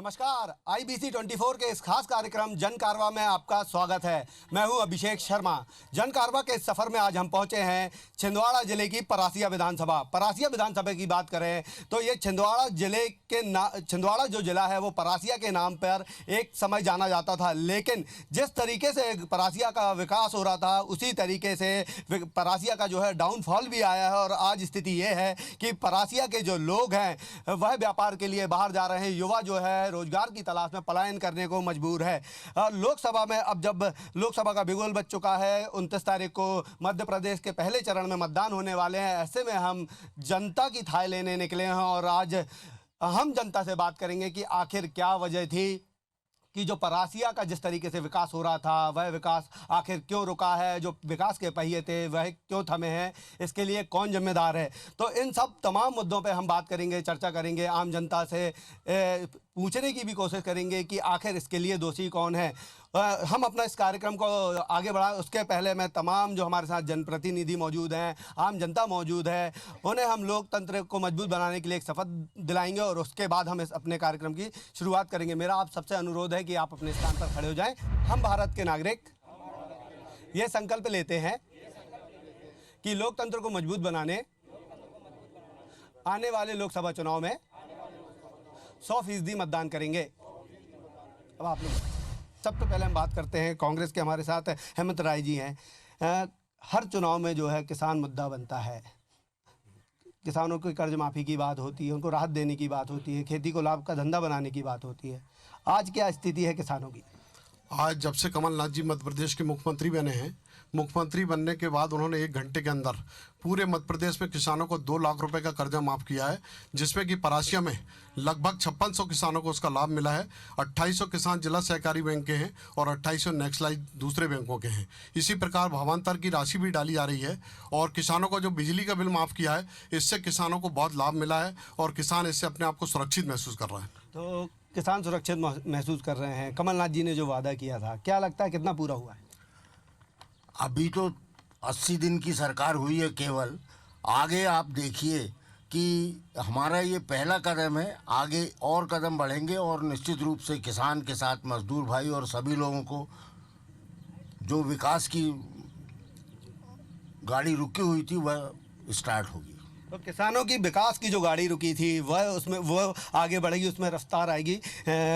नमस्कार, IBC 24 के इस खास कार्यक्रम जन कारवा में आपका स्वागत है। मैं हूं अभिषेक शर्मा। जन कारवा के इस सफर में आज हम पहुंचे हैं छिंदवाड़ा जिले की परासिया विधानसभा। परासिया विधानसभा की बात करें तो ये छिंदवाड़ा जिले के छिंदवाड़ा जो जिला है वो परासिया के नाम पर एक समय जाना जाता था, लेकिन जिस तरीके से परासिया का विकास हो रहा था उसी तरीके से परासिया का जो है डाउनफॉल भी आया है। और आज स्थिति ये है कि परासिया के जो लोग हैं वह व्यापार के लिए बाहर जा रहे हैं, युवा जो है रोजगार की तलाश में पलायन करने को मजबूर है। लोकसभा में अब जब लोकसभा का बिगुल बज चुका है, 29 तारीख को मध्य प्रदेश के पहले चरण में मतदान होने वाले हैं। ऐसे में हम जनता की थाह लेने निकले हैं और आज हम जनता से बात करेंगे कि आखिर क्या वजह थी कि जो परासिया का जिस तरीके से विकास हो रहा था वह विकास आखिर क्यों रुका है, जो विकास के पहिए थे वह क्यों थमे हैं, इसके लिए कौन जिम्मेदार है। तो इन सब तमाम मुद्दों पे हम बात करेंगे, चर्चा करेंगे, आम जनता से पूछने की भी कोशिश करेंगे कि आखिर इसके लिए दोषी कौन है। हम अपना इस कार्यक्रम को आगे बढ़ाएं उसके पहले मैं तमाम जो हमारे साथ जनप्रतिनिधि मौजूद हैं, आम जनता मौजूद है, उन्हें हम लोकतंत्र को मजबूत बनाने के लिए एक शपथ दिलाएंगे और उसके बाद हम इस अपने कार्यक्रम की शुरुआत करेंगे। मेरा आप सबसे अनुरोध है कि आप अपने स्थान पर खड़े हो जाएं। हम भारत के नागरिक ये संकल्प लेते हैं कि लोकतंत्र को मजबूत बनाने आने वाले लोकसभा चुनाव में 100% मतदान करेंगे। अब आप लोग सबसे पहले हम बात करते हैं, कांग्रेस के हमारे साथ हेमंत राय जी हैं। हर चुनाव में जो है किसान मुद्दा बनता है, किसानों की कर्ज माफ़ी की बात होती है, उनको राहत देने की बात होती है, खेती को लाभ का धंधा बनाने की बात होती है। आज क्या स्थिति है किसानों की? आज जब से कमलनाथ जी मध्य प्रदेश के मुख्यमंत्री बने हैं, मुख्यमंत्री बनने के बाद उन्होंने 1 घंटे के अंदर पूरे मध्य प्रदेश में किसानों को 2 लाख रुपए का कर्जा माफ़ किया है, जिसमें कि परासिया में लगभग 5600 किसानों को उसका लाभ मिला है। 2800 किसान जिला सहकारी बैंक के हैं और 2800 नेक्सलाइज दूसरे बैंकों के हैं। इसी प्रकार भावांतर की राशि भी डाली जा रही है और किसानों को जो बिजली का बिल माफ़ किया है, इससे किसानों को बहुत लाभ मिला है और किसान इससे अपने आप को सुरक्षित महसूस कर रहा है। तो किसान सुरक्षित महसूस कर रहे हैं। कमलनाथ जी ने जो वादा किया था, क्या लगता है कितना पूरा हुआ है? अभी तो 80 दिन की सरकार हुई है केवल। आगे आप देखिए कि हमारा ये पहला कदम है, आगे और कदम बढ़ेंगे और निश्चित रूप से किसान के साथ मजदूर भाई और सभी लोगों को जो विकास की गाड़ी रुकी हुई थी वह स्टार्ट होगी। तो किसानों की विकास की जो गाड़ी रुकी थी वह आगे बढ़ेगी, उसमें रफ्तार आएगी।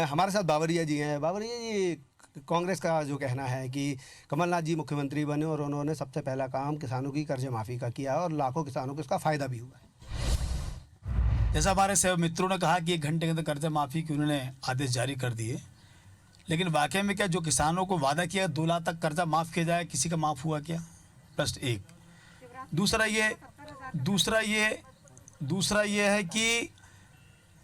हमारे साथ बाबरिया जी हैं। बाबरिया जी, कांग्रेस का जो कहना है कि कमलनाथ जी मुख्यमंत्री बने और उन्होंने सबसे पहला काम किसानों की कर्ज माफ़ी का किया और लाखों किसानों को इसका फ़ायदा भी हुआ है। जैसा हमारे सेवक मित्रों ने कहा कि 1 घंटे के अंदर कर्ज माफ़ी के उन्होंने आदेश जारी कर दिए, लेकिन वाकई में क्या जो किसानों को वादा किया 2 लाख तक कर्जा माफ़ किया जाए, किसी का माफ़ हुआ क्या? प्रश्न 1। दूसरा ये है कि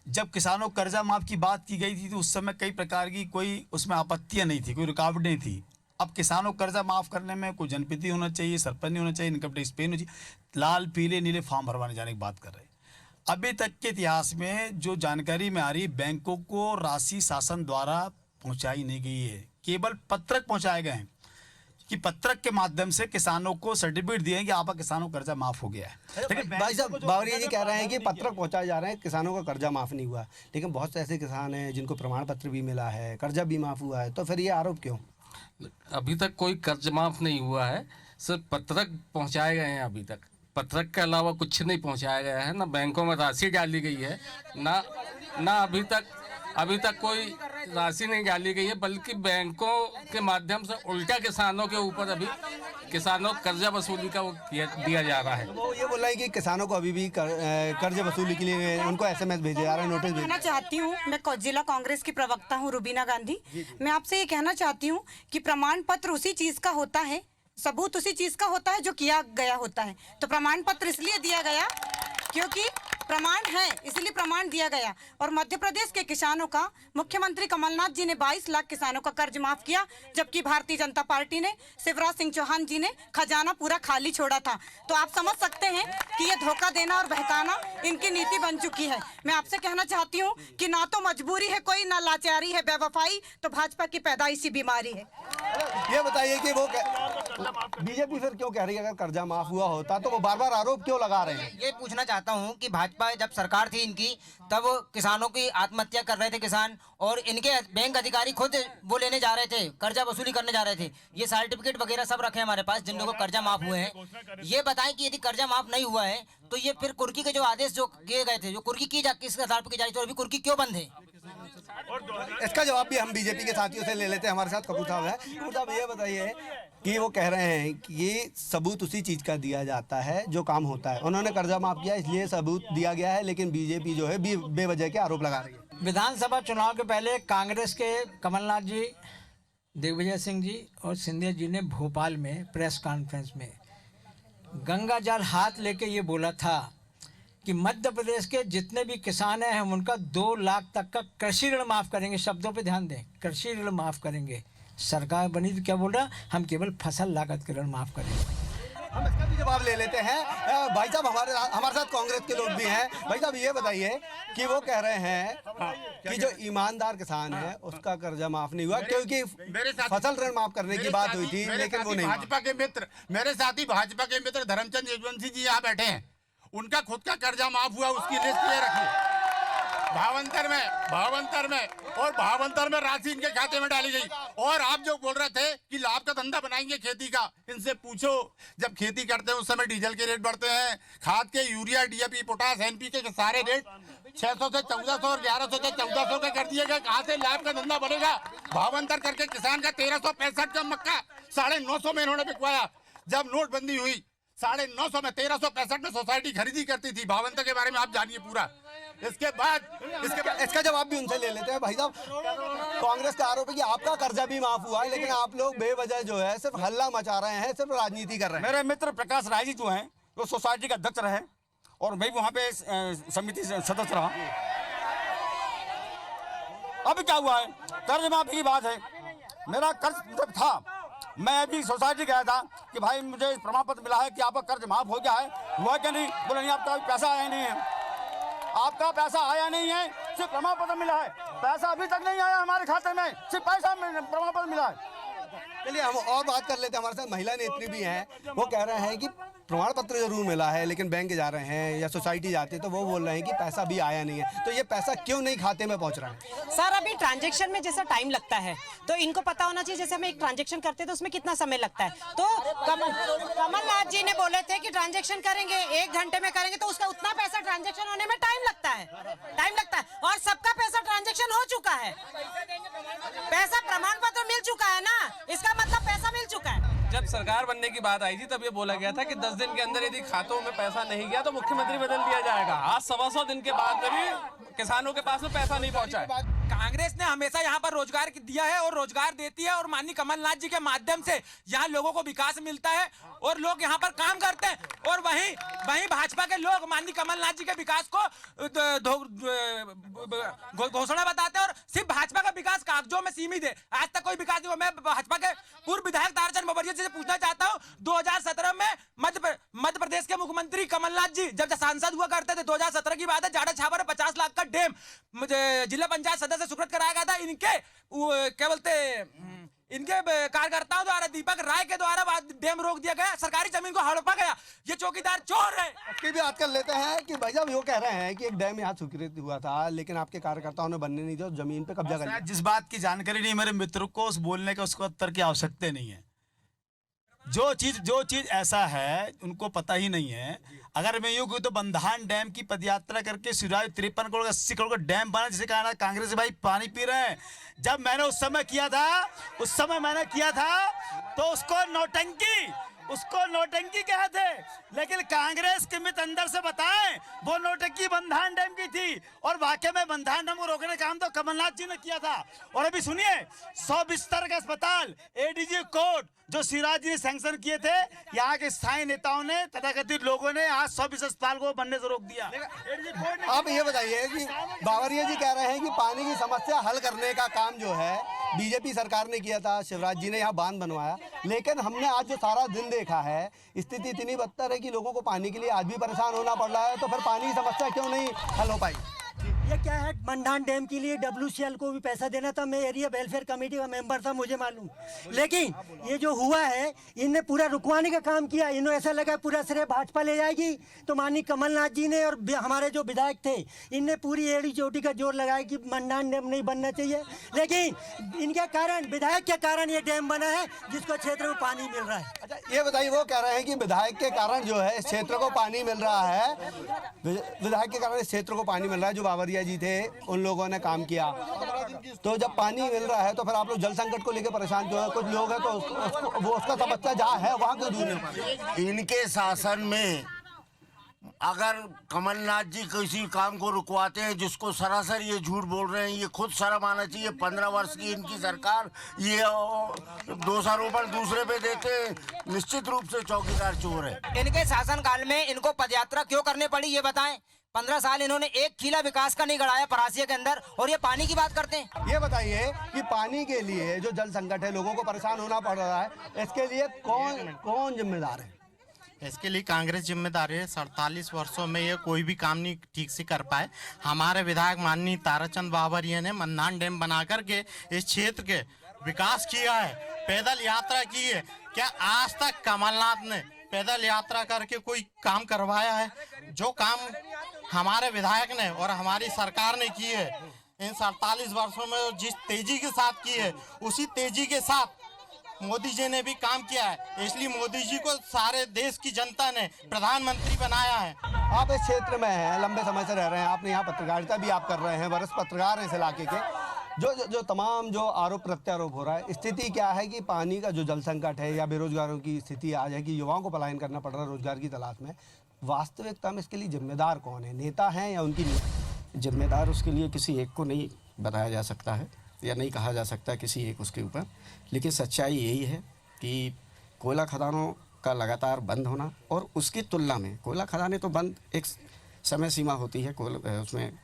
जब किसानों को कर्जा माफ़ की बात की गई थी तो उस समय कई प्रकार की कोई उसमें आपत्तियां नहीं थी, कोई रुकावट नहीं थी। अब किसानों को कर्जा माफ़ करने में कोई जनप्रतिनिधि होना चाहिए, सरपंच नहीं होना चाहिए, इनकम टैक्स पे होना चाहिए, लाल पीले नीले फॉर्म भरवाने जाने की बात कर रहे हैं। अभी तक के इतिहास में जो जानकारी में आ रही, बैंकों को राशि शासन द्वारा पहुँचाई नहीं गई है, केवल पत्रक पहुँचाए गए हैं कि पत्रक के माध्यम से किसानों को सर्टिफिकेट दिए हैं कि आपका किसानों का कर्जा माफ़ हो गया है। लेकिन भाई साहब, बावरिया जी कह रहे हैं कि पत्रक पहुंचाए जा रहे हैं, किसानों का कर्जा माफ़ नहीं हुआ, लेकिन बहुत से ऐसे किसान हैं जिनको प्रमाण पत्र भी मिला है, कर्जा भी माफ़ हुआ है, तो फिर ये आरोप क्यों? अभी तक कोई कर्ज माफ़ नहीं हुआ है, सिर्फ पत्रक पहुंचाए गए हैं। अभी तक पत्रक के अलावा कुछ नहीं पहुंचाया गया है, ना बैंकों में राशि डाली गई है, ना अभी तक कोई राशि नहीं डाली गई है, बल्कि बैंकों के माध्यम से उल्टा किसानों के ऊपर अभी किसानों को कर्जा वसूली का वो दिया जा रहा है। वो ये बोल रहा है कि किसानों को अभी भी कर्ज वसूली के लिए उनको SMS भेजे जा रहे हैं, नोटिस कहना चाहती हूँ, मैं जिला कांग्रेस की प्रवक्ता हूँ रुबीना गांधी। मैं आपसे ये कहना चाहती हूँ कि प्रमाण पत्र उसी चीज का होता है, सबूत उसी चीज का होता है जो किया गया होता है। तो प्रमाण पत्र इसलिए दिया गया क्योंकि प्रमाण है, इसलिए प्रमाण दिया गया। और मध्य प्रदेश के किसानों का मुख्यमंत्री कमलनाथ जी ने 22 लाख किसानों का कर्ज माफ किया, जबकि भारतीय जनता पार्टी ने, शिवराज सिंह चौहान जी ने खजाना पूरा खाली छोड़ा था। तो आप समझ सकते हैं कि ये धोखा देना और बहकाना इनकी नीति बन चुकी है। मैं आपसे कहना चाहती हूँ कि ना तो मजबूरी है कोई, ना लाचारी है, बेवफाई तो भाजपा की पैदाइशी बीमारी है। ये बताइए कि वो बीजेपी फिर क्यों कह रही है अगर कर्जा माफ हुआ होता तो वो बार बार आरोप क्यों लगा रहे हैं? ये पूछना चाहता हूँ कि भाजपा जब सरकार थी इनकी तब किसानों की आत्महत्या कर रहे थे किसान, और इनके बैंक अधिकारी खुद वो लेने जा रहे थे, कर्जा वसूली करने जा रहे थे। ये सर्टिफिकेट वगैरह सब रखे हमारे पास जिन लोगों को कर्जा माफ हुए हैं। ये बताएं कि यदि कर्जा माफ नहीं हुआ है तो ये फिर कुर्की के जो आदेश जो किए गए थे, जो कुर्की किस आधार पर की जा रही थी, और अभी कुर्की क्यों बंद है? इसका जवाब भी हम बीजेपी के साथियों से ले लेते हैं। हमारे साथ कपूर साहब है। कपूर साहब ये बताइए कि वो कह रहे हैं कि ये सबूत उसी चीज का दिया जाता है जो काम होता है। उन्होंने कर्जा माफ किया इसलिए सबूत दिया गया है, लेकिन बीजेपी जो है बेवजह के आरोप लगा रही है। विधानसभा चुनाव के पहले कांग्रेस के कमलनाथ जी, दिग्विजय सिंह जी और सिंधिया जी ने भोपाल में प्रेस कॉन्फ्रेंस में गंगा जल हाथ लेके ये बोला था कि मध्य प्रदेश के जितने भी किसान हैं हम उनका 2 लाख तक का कृषि ऋण माफ़ करेंगे। शब्दों पे ध्यान दें, कृषि ऋण माफ़ करेंगे। सरकार बनी तो क्या बोल रहा, हम केवल फसल लागत के ऋण माफ़ करेंगे। हम इसका भी जवाब ले लेते हैं। भाई साहब हमारे साथ कांग्रेस के लोग भी हैं। भाई साहब ये बताइए कि वो कह रहे हैं कि जो ईमानदार किसान है उसका कर्जा माफ नहीं हुआ क्योंकि फसल ऋण माफ करने की बात हुई थी, लेकिन वो नहीं। भाजपा के मित्र, मेरे साथी भाजपा के मित्र धर्मचंद यशवंशी जी यहाँ बैठे हैं, उनका खुद का कर्जा माफ हुआ, उसकी लिस्ट ये रखी भावंतर में राशि इनके खाते में डाली गई। और आप जो बोल रहे थे कि लाभ का धंधा बनाएंगे खेती का, इनसे पूछो जब खेती करते हैं उस समय डीजल के रेट बढ़ते हैं, खाद के, यूरिया, डीएपी, पोटास, एनपीके के सारे रेट 600 से 1400 और 1100 से 1400 के कर दिए गए। कहाँ से लाभ का धंधा बढ़ेगा? भावंतर करके किसान का 1365 का मक्का 950 में इन्होंने बिकवाया। जब नोटबंदी हुई 950 में 1365 में सोसाइटी खरीदी करती थी। भावंतर के बारे में आप जानिए पूरा। इसके बाद इसका जवाब भी उनसे ले लेते हैं। भाई साहब कांग्रेस का आरोप है कि आपका कर्जा भी माफ हुआ है, लेकिन आप लोग बेवजह जो है सिर्फ हल्ला मचा रहे हैं, सिर्फ राजनीति कर रहे हैं। मेरे मित्र प्रकाश राय जी जो हैं वो सोसाइटी का अध्यक्ष रहे और मैं भी वहाँ पे समिति सदस्य रहा। अब क्या हुआ है, कर्ज माफी की बात है। मेरा कर्ज जब था मैं अभी सोसाइटी गया था कि भाई मुझे प्रमाण पत्र मिला है कि आपका कर्ज माफ हो गया है, हुआ क्या? नहीं, बोले नहीं आपका पैसा आया नहीं है, आपका पैसा आया नहीं है, सिर्फ प्रमाण पत्र मिला है, पैसा अभी तक नहीं आया हमारे खाते में, सिर्फ पैसा प्रमाण पत्र मिला है। चलिए हम और बात कर लेते हैं। हमारे साथ महिला नेत्री भी हैं, वो कह रहे हैं कि प्रमाण पत्र जरूर मिला है लेकिन बैंक जा रहे हैं या सोसाइटी जाते हैं तो वो बोल रहे हैं कि पैसा भी आया नहीं है। तो ये पैसा क्यों नहीं खाते में पहुंच रहा है? सर अभी ट्रांजैक्शन में जैसा टाइम लगता है तो इनको पता होना चाहिए, जैसे हम एक ट्रांजैक्शन करते हैं तो उसमें कितना समय लगता है। तो कमलनाथ जी ने बोले थे कि ट्रांजैक्शन करेंगे 1 घंटे में करेंगे, तो उसका उतना पैसा ट्रांजैक्शन होने में टाइम लगता है और सबका पैसा ट्रांजैक्शन हो चुका है, पैसा प्रमाण पत्र मिल चुका है ना, इसका मतलब पैसा मिल चुका है। जब सरकार बनने की बात आई थी तब ये बोला गया था कि 10 दिन के अंदर यदि खातों में पैसा नहीं गया तो मुख्यमंत्री बदल दिया जाएगा। आज 125 दिन के बाद में भी किसानों के पास में पैसा नहीं पहुंचा है। कांग्रेस ने हमेशा यहाँ पर रोजगार दिया है और रोजगार देती है और माननीय कमलनाथ जी के माध्यम से यहाँ लोगों को विकास मिलता है और लोग यहाँ पर काम करते हैं। और वहीं भाजपा के लोग माननीय कमलनाथ जी के विकास को घोषणा बताते हैं और सिर्फ भाजपा का विकास कागजों में सीमित है, आज तक कोई विकास नहीं हुआ। मैं भाजपा के पूर्व विधायक ताराचंद बाबरिया जी से पूछना चाहता हूँ, 2017 में मध्य प्रदेश के मुख्यमंत्री कमलनाथ जी जब सांसद हुआ करते थे, 2017 की बात है, जाड़ा छावर 50 लाख का डैम जिला पंचायत सदस्य सुकृत कराया गया था। इनके क्या बोलते इनके कार्यकर्ताओं द्वारा, दीपक राय के द्वारा डैम रोक दिया गया, सरकारी जमीन को हड़पा गया। ये चौकीदार चोर है। इसकी भी बात कर लेते हैं कि भाई साहब वो कह रहे हैं कि एक डैम यहाँ स्वीकृत हुआ था लेकिन आपके कार्यकर्ताओं ने बनने नहीं दिया, जमीन पे कब्जा कर लिया। जिस बात की जानकारी नहीं मेरे मित्र को उस बोलने का उसको उत्तर की आवश्यकता नहीं है। जो चीज ऐसा है उनको पता ही नहीं है। अगर मैं यूं कहूं तो बंधान डैम की पदयात्रा करके सिराज 53 करोड़ 80 करोड़ का डैम बना, जिसे कहा कांग्रेस भाई पानी पी रहे हैं। जब मैंने उस समय किया था तो उसको नौटंकी कहे थे, लेकिन कांग्रेस के मित्र अंदर से बताएं वो नौटंकी बंधान डैम की थी और वाकई में बंधान डैम को रोकने का काम तो कमलनाथ जी ने किया था। और अभी सुनिए, 100 बिस्तर का अस्पताल एडीजी कोर्ट जो सिराज जी ने सैंक्शन किए थे, यहाँ के स्थायी नेताओं ने, तथाकथित लोगों ने आज 100 बिस्तर अस्पताल को बनने से रोक दिया। आप ये बताइए कि बावरिया जी कह रहे हैं कि पानी की समस्या हल करने का काम जो है बीजेपी सरकार ने किया था, शिवराज जी ने यहाँ बांध बनवाया, लेकिन हमने आज जो सारा दिन देखा है स्थिति इतनी बदतर है कि लोगों को पानी के लिए आज भी परेशान होना पड़ रहा है। तो फिर पानी की समस्या क्यों नहीं हल हो पाई? ये क्या है, मंडान डैम के लिए WCL को भी पैसा देना था। मैं एरिया वेलफेयर कमेटी का मेंबर था, मुझे मालूम। लेकिन ये जो हुआ है, इनने पूरा रुकवाने का काम किया। इन्हें ऐसा लगा पूरा श्रेय भाजपा ले जाएगी, तो माननीय कमलनाथ जी ने और हमारे जो विधायक थे, इनने पूरी एड़ी चोटी का जोर लगाया कि मंडान डैम नहीं बनना चाहिए। लेकिन इनके कारण, विधायक के कारण ये डैम बना है, जिसको क्षेत्र में पानी मिल रहा है। अच्छा, ये बताइए, वो कह रहे हैं कि विधायक के कारण जो है इस क्षेत्र को पानी मिल रहा है, विधायक के कारण इस क्षेत्र को पानी मिल रहा है। जो बाबरिया जी थे, उन लोगों ने काम किया। तो जब पानी मिल रहा है तो फिर आप लोग जल संकट को लेकर परेशान क्यों है? कुछ लोग हैं तो उसका समस्या जहाँ है वहाँ क्यों दूर नहीं? इनके शासन में अगर कमलनाथ जी किसी काम को रुकवाते हैं, जिसको सरासर ये झूठ बोल रहे हैं, ये खुद शर्म आना चाहिए। 15 वर्ष की इनकी सरकार, ये दोषारोपण दूसरे पे देते हैं। निश्चित रूप से चौकीदार चोर है। इनके शासनकाल में इनको पदयात्रा क्यों करनी पड़ी, ये बताएं। 15 साल इन्होंने एक किला विकास का नहीं गढ़ाया परासिया के अंदर, और ये पानी की बात करते हैं। ये बताइए कि पानी के लिए जो जल संकट है, लोगों को परेशान होना पड़ रहा है, इसके लिए कौन जिम्मेदार है? इसके लिए कांग्रेस जिम्मेदार है। 47 वर्षों में ये कोई भी काम नहीं ठीक से कर पाए। हमारे विधायक माननीय ताराचंद बाबरिया ने मंडान डैम बना करके इस क्षेत्र के विकास किया है, पैदल यात्रा की है। क्या आज तक कमलनाथ ने पैदल यात्रा करके कोई काम करवाया है? जो काम हमारे विधायक ने और हमारी सरकार ने की है इन 47 वर्षों में, जिस तेजी के साथ की है, उसी तेजी के साथ मोदी जी ने भी काम किया है। इसलिए मोदी जी को सारे देश की जनता ने प्रधानमंत्री बनाया है। आप इस क्षेत्र में हैं, लंबे समय से रह रहे हैं, आपने यहाँ पत्रकारिता भी आप कर रहे हैं, वरिष्ठ पत्रकार हैं इस इलाके के। जो तमाम जो आरोप प्रत्यारोप हो रहा है, स्थिति क्या है कि पानी का जो जल संकट है या बेरोजगारों की स्थिति आज है कि युवाओं को पलायन करना पड़ रहा है रोजगार की तलाश में, वास्तविकता में इसके लिए जिम्मेदार कौन है? नेता हैं या उनकी जिम्मेदार उसके लिए किसी एक को नहीं बताया जा सकता है या नहीं कहा जा सकता किसी एक उसके ऊपर। लेकिन सच्चाई यही है कि कोयला खदानों का लगातार बंद होना, और उसकी तुलना में कोयला खदानें तो बंद एक समय सीमा होती है, उसमें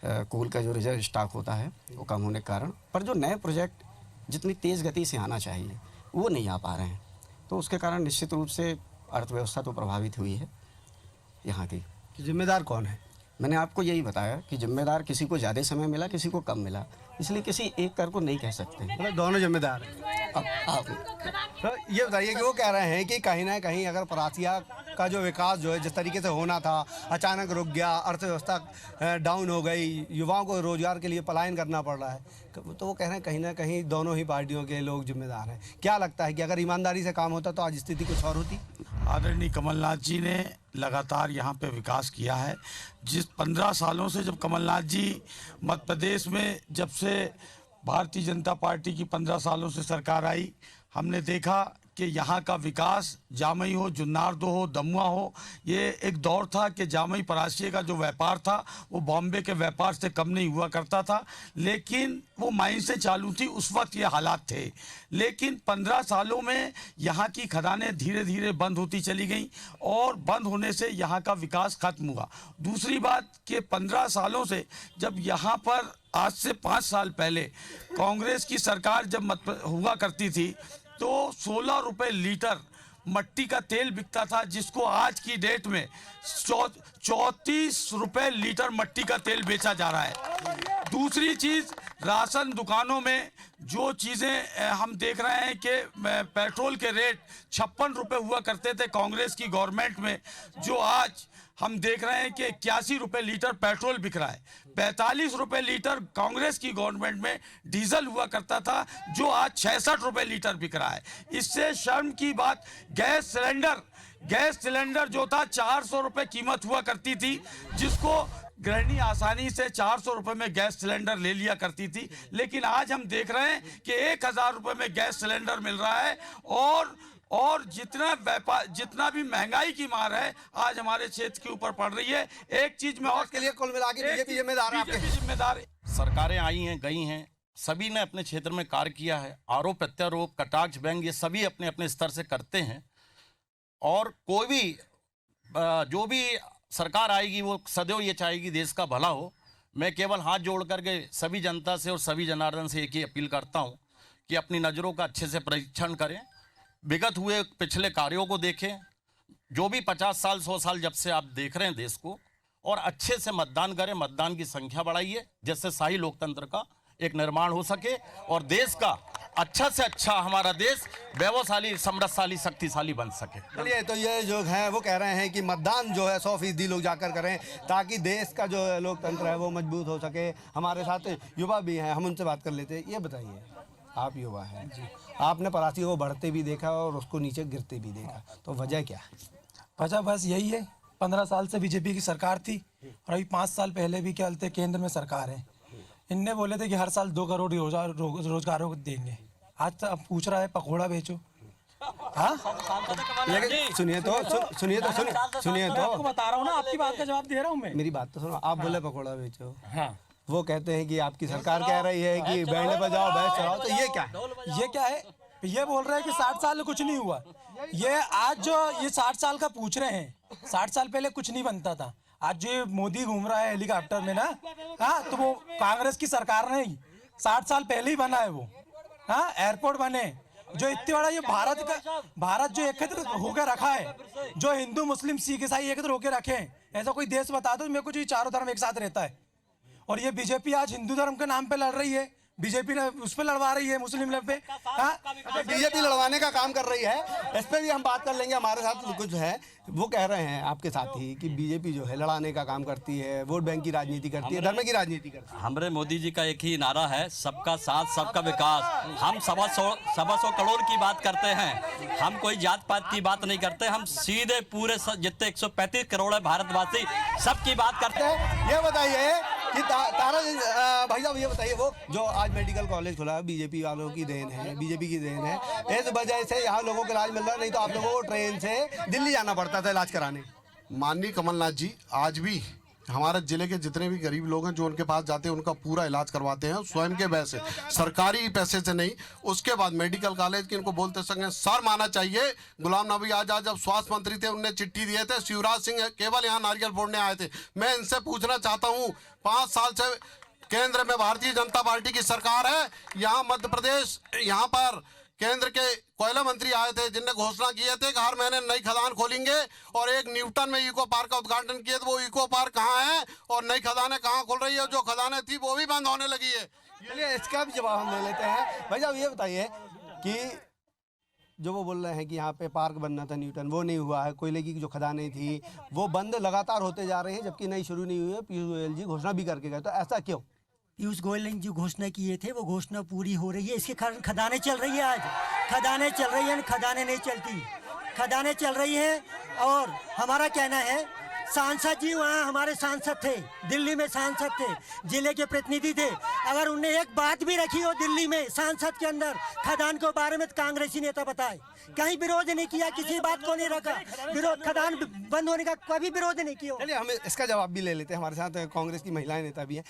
कोल का जो रिजर्व स्टॉक होता है वो कम होने के कारण, पर जो नए प्रोजेक्ट जितनी तेज़ गति से आना चाहिए वो नहीं आ पा रहे हैं। तो उसके कारण निश्चित रूप से अर्थव्यवस्था तो प्रभावित हुई है यहाँ की। जिम्मेदार कौन है? मैंने आपको यही बताया कि जिम्मेदार किसी को ज़्यादा समय मिला, किसी को कम मिला, इसलिए किसी एक कर को नहीं कह सकते। मतलब दोनों जिम्मेदार हैं। तो ये बताइए कि वो कह रहे हैं कि कहीं ना कहीं अगर परासिया का जो विकास जो है जिस तरीके से होना था अचानक रुक गया, अर्थव्यवस्था डाउन हो गई, युवाओं को रोजगार के लिए पलायन करना पड़ रहा है, तो वो कह रहे हैं कहीं ना कहीं दोनों ही पार्टियों के लोग जिम्मेदार हैं। क्या लगता है कि अगर ईमानदारी से काम होता तो आज स्थिति कुछ और होती? आदरणीय कमलनाथ जी ने लगातार यहाँ पे विकास किया है। जिस 15 सालों से जब कमलनाथ जी मध्य प्रदेश में, जब से भारतीय जनता पार्टी की 15 सालों से सरकार आई, हमने देखा कि यहाँ का विकास, जामई हो, जुन्नारदो हो, दमुआ हो, ये एक दौर था कि जामई परासिया का जो व्यापार था वो बॉम्बे के व्यापार से कम नहीं हुआ करता था, लेकिन वो माइन से चालू थी, उस वक्त ये हालात थे। लेकिन 15 सालों में यहाँ की खदानें धीरे धीरे बंद होती चली गईं और बंद होने से यहाँ का विकास खत्म हुआ। दूसरी बात कि 15 सालों से जब यहाँ पर आज से 5 साल पहले कांग्रेस की सरकार जब हुआ करती थी तो 16 रुपए लीटर मट्टी का तेल बिकता था, जिसको आज की डेट में 34 रुपए लीटर मट्टी का तेल बेचा जा रहा है। दूसरी चीज़, राशन दुकानों में जो चीज़ें हम देख रहे हैं कि पेट्रोल के रेट 56 रुपए हुआ करते थे कांग्रेस की गवर्नमेंट में, जो आज हम देख रहे हैं कि 81 रुपए लीटर पेट्रोल बिक रहा है। 45 रुपए लीटर कांग्रेस की गवर्नमेंट में डीजल हुआ करता था, जो आज 66 रुपए लीटर बिक रहा है। इससे शर्म की बात, गैस सिलेंडर जो था 400 रुपए कीमत हुआ करती थी, जिसको गृहिणी आसानी से 400 रुपए में गैस सिलेंडर ले लिया करती थी, लेकिन आज हम देख रहे हैं कि 1000 रुपए में गैस सिलेंडर मिल रहा है। और जितना भी महंगाई की मार है आज हमारे क्षेत्र के ऊपर पड़ रही है। एक चीज में और के लिए कुल मिला के बीजेपी जिम्मेदार है, बीजेपी जिम्मेदार है। सरकारें आई हैं, गई हैं, सभी ने अपने क्षेत्र में कार्य किया है। आरोप प्रत्यारोप, कटाक्ष, व्यंग, ये सभी अपने अपने स्तर से करते हैं, और कोई भी जो भी सरकार आएगी वो सदैव ये चाहेगी देश का भला हो। मैं केवल हाथ जोड़ करके सभी जनता से और सभी जनार्दन से एक ही अपील करता हूँ कि अपनी नज़रों का अच्छे से परीक्षण करें, विगत हुए पिछले कार्यों को देखें। जो भी 50 साल 100 साल जब से आप देख रहे हैं देश को, और अच्छे से मतदान करें, मतदान की संख्या बढ़ाइए, जिससे शाही लोकतंत्र का एक निर्माण हो सके और देश का अच्छा से अच्छा हमारा देश वैभवशाली, समृद्धशाली, शक्तिशाली बन सके। चलिए, तो ये जो है वो कह रहे हैं कि मतदान जो है 100% लोग जाकर करें ताकि देश का जो लोकतंत्र है वो मजबूत हो सके। हमारे साथ युवा भी हैं, हम उनसे बात कर लेते हैं। ये बताइए, आप युवा हैं, आपने परासी को बढ़ते भी देखा और उसको नीचे गिरते भी देखा, तो वजह क्या है? वजह बस यही है, 15 साल से बीजेपी की सरकार थी और अभी 5 साल पहले भी क्या बोलते केंद्र में सरकार है। इनने बोले थे कि हर साल 2 करोड़ रोजगारों को देंगे। आज तो अब पूछ रहा है पकौड़ा बेचो। हाँ, लेकिन सुनिए तो आपको बता रहा हूँ ना, आपकी बात का जवाब दे रहा हूँ मैं। मेरी बात तो सुनो। आप बोले पकौड़ा बेचो, हाँ, वो कहते हैं कि आपकी सरकार कह रही है कि बैंड बजाओ भैंस चराओ, तो ये क्या है? ये क्या है? ये बोल रहे हैं कि 60 साल में कुछ नहीं हुआ। ये आज जो ये 60 साल का पूछ रहे हैं, 60 साल पहले कुछ नहीं बनता था। आज जो मोदी घूम रहा है हेलीकॉप्टर में ना, हाँ, तो वो कांग्रेस की सरकार नहीं, 60 साल पहले ही बना है वो। हाँ, एयरपोर्ट बने, जो इतने बड़ा ये भारत जो एकत्र होकर रखा है, जो हिंदू मुस्लिम सिख ईसाई एकत्र होकर रखे हैं, ऐसा कोई देश बता दो मेरे को जो चारों धर्म एक साथ रहता है। और ये बीजेपी आज हिंदू धर्म के नाम पे लड़ रही है, बीजेपी ने उस पर लड़वा रही है मुस्लिम पे। हाँ, बीजेपी लड़वाने का काम कर रही है, इस पे भी हम बात कर लेंगे। हमारे साथ कुछ है, वो कह रहे हैं आपके साथ ही कि बीजेपी जो है लड़ाने का काम करती है, वोट बैंक की राजनीति करती है, धर्म की राजनीति करती है। हमारे मोदी जी का एक ही नारा है, सबका साथ सबका विकास। हम सवा सौ करोड़ की बात करते हैं, हम कोई जात पात की बात नहीं करते, हम सीधे पूरे जितने 135 करोड़ है भारतवासी सबकी बात करते हैं। ये बताइए कि तारा भाई साहब, ये बताइए, वो जो आज मेडिकल कॉलेज खुला है बीजेपी वालों की देन है, बीजेपी की देन है, इस वजह से यहाँ लोगों को इलाज मिल रहा है, नहीं तो आप लोगों को ट्रेन से दिल्ली जाना पड़ता था इलाज कराने। माननीय कमलनाथ जी आज भी हमारे जिले के जितने भी गरीब लोग हैं जो उनके पास जाते हैं उनका पूरा इलाज करवाते हैं स्वयं के पैसे, सरकारी पैसे से नहीं। उसके बाद मेडिकल कॉलेज की इनको बोलते संगे सर माना चाहिए। गुलाम नबी आजाद जब स्वास्थ्य मंत्री थे उनने चिट्ठी दिए थे, शिवराज सिंह केवल यहाँ नारियल फोड़ने आए थे। मैं इनसे पूछना चाहता हूँ, 5 साल से केंद्र में भारतीय जनता पार्टी की सरकार है, यहाँ मध्य प्रदेश, यहाँ पर केंद्र के कोयला मंत्री आए थे जिनने घोषणा किए थे कि हर महीने नई खदान खोलेंगे और एक न्यूटन में इको पार्क का उद्घाटन किए, तो वो इको पार्क कहाँ है और नई खदानें कहाँ खुल रही है? जो खदानें थी वो भी बंद होने लगी है। चलिए, इसका भी जवाब हम ले लेते हैं। भाई साहब, ये बताइए कि जो वो बोल रहे हैं कि यहाँ पे पार्क बनना था न्यूटन, वो नहीं हुआ है। कोयले की जो खदानें थी वो बंद लगातार होते जा रहे हैं, जबकि नई शुरू नहीं हुई है। पीयूष गोयल जी घोषणा भी करके गए, तो ऐसा क्यों? पीयूष गोयल ने जो घोषणा किए थे वो घोषणा पूरी हो रही है, इसके कारण खदानें चल रही है। आज खदानें चल रही हैं, खदानें नहीं चलती, खदानें चल रही हैं। और हमारा कहना है, सांसद जी वहाँ हमारे सांसद थे, दिल्ली में सांसद थे, जिले के प्रतिनिधि थे, अगर उनने एक बात भी रखी हो दिल्ली में सांसद के अंदर खदान के बारे में, तो कांग्रेसी नेता बताए, कहीं विरोध नहीं किया, किसी बात को नहीं रखा, विरोध खदान बंद होने का कभी विरोध नहीं किया। चलिए, हम इसका जवाब भी ले लेते हैं। हमारे साथ कांग्रेस की महिला नेता भी हैं।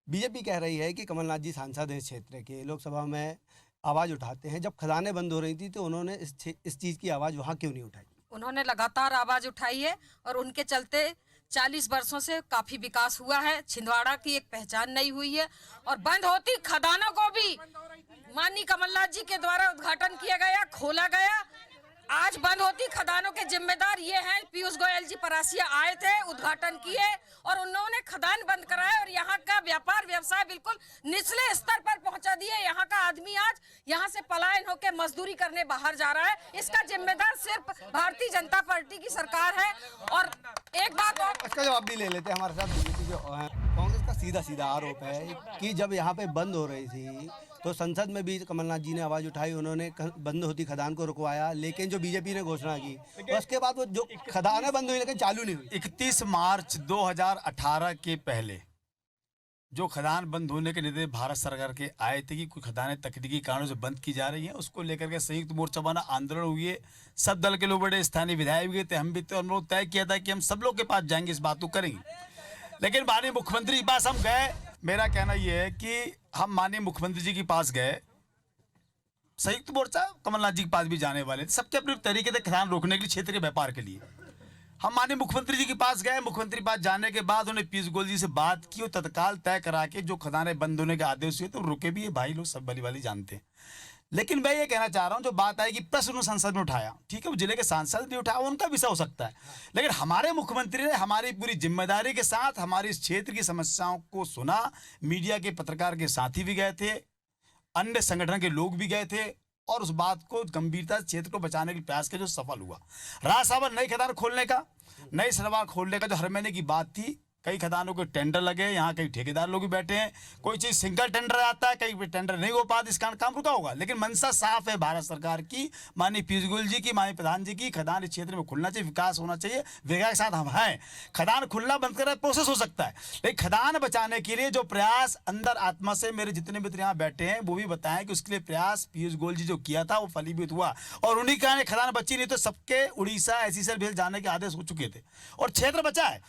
बीजेपी कह रही है कि कमलनाथ जी सांसद हैं, क्षेत्र के लोकसभा में आवाज़ उठाते हैं, जब खदानें बंद हो रही थी तो उन्होंने इस चीज़ की आवाज़ वहाँ क्यों नहीं उठाई? उन्होंने लगातार आवाज़ उठाई है और उनके चलते 40 वर्षों से काफ़ी विकास हुआ है। छिंदवाड़ा की एक पहचान नई हुई है और बंद होती खदानों को भी माननीय कमलनाथ जी के द्वारा उद्घाटन किया गया, खोला गया। आज बंद होती खदानों के जिम्मेदार ये हैं, पीयूष गोयल जी परासिया आए थे, उद्घाटन किए और उन्होंने खदान बंद कराए और यहाँ का व्यापार व्यवसाय बिल्कुल निचले स्तर पर पहुँचा दिए। यहाँ का आदमी आज यहाँ से पलायन होकर मजदूरी करने बाहर जा रहा है। इसका जिम्मेदार सिर्फ भारतीय जनता पार्टी की सरकार है। और एक बात और, इसका जवाब भी ले लेते हैं। हमारे साथ बीजेपी जो कांग्रेस का सीधा आरोप है कि जब यहाँ पे बंद हो रही थी तो संसद में भी कमलनाथ जी ने आवाज़ उठाई, उन्होंने बंद होती खदान को रुकवाया, लेकिन जो बीजेपी ने घोषणा की उसके बाद वो जो खदानें बंद हुई लेकिन चालू नहीं हुई। 31 मार्च 2018 के पहले जो खदान बंद होने के निर्देश भारत सरकार के आए थे कि कुछ खदानें तकनीकी कारणों से बंद की जा रही हैं, उसको लेकर के संयुक्त मोर्चा बना, आंदोलन हुई है, सब दल के लोग बड़े, स्थानीय विधायक भी थे, हम भी थे, और हम लोग तय किया था कि हम सब लोग के पास जाएंगे, इस बात को करेंगे। लेकिन माननीय मुख्यमंत्री के पास हम गए। मेरा कहना यह है कि हम माननीय मुख्यमंत्री जी के पास गए, संयुक्त मोर्चा कमलनाथ जी के पास भी जाने वाले थे, सबके अपने तरीके से खदान रोकने के लिए, क्षेत्र के व्यापार के लिए। हम माननीय मुख्यमंत्री जी के पास गए, मुख्यमंत्री के पास जाने के बाद उन्हें पीयूष गोयल जी से बात की और तत्काल तय करा के जो खदानें बंद होने के आदेश हुए तो रुके भी है। भाई लोग सब भली भाली जानते हैं। लेकिन मैं ये कहना चाह रहा हूँ, जो बात आई कि प्रश्न उन्होंने संसद में उठाया, ठीक है, वो जिले के सांसद भी उठाया, उनका विषय हो सकता है, लेकिन हमारे मुख्यमंत्री ने हमारी पूरी जिम्मेदारी के साथ हमारी इस क्षेत्र की समस्याओं को सुना। मीडिया के पत्रकार के साथी भी गए थे, अन्य संगठन के लोग भी गए थे, और उस बात को गंभीरता से क्षेत्र को बचाने के प्रयास के जो सफल हुआ। रहा सवाल नई खदान खोलने का, नई खदान खोलने का जो हर महीने की बात थी, कई खदानों के टेंडर लगे, यहाँ कई ठेकेदार लोग भी बैठे हैं, कोई चीज़ सिंगल टेंडर आता है, कई टेंडर नहीं हो पाता, इस कारण काम रुका होगा। लेकिन मंशा साफ है भारत सरकार की, माननीय पीयूष गोयल जी की, माननीय प्रधान जी की, खदान इस क्षेत्र में खुलना चाहिए, विकास होना चाहिए, विकास के साथ हम हैं। खदान खुलना बंद करना प्रोसेस हो सकता है, लेकिन खदान बचाने के लिए जो प्रयास अंदर आत्मा से मेरे जितने मित्र यहाँ बैठे हैं वो भी बताएं कि उसके लिए प्रयास पीयूष गोयल जी जो किया था वो फलीभूत हुआ, और उन्हीं कारण खदान बची, नहीं तो सबके उड़ीसा ऐसी भेज जाने के आदेश हो चुके थे और क्षेत्र बचा है।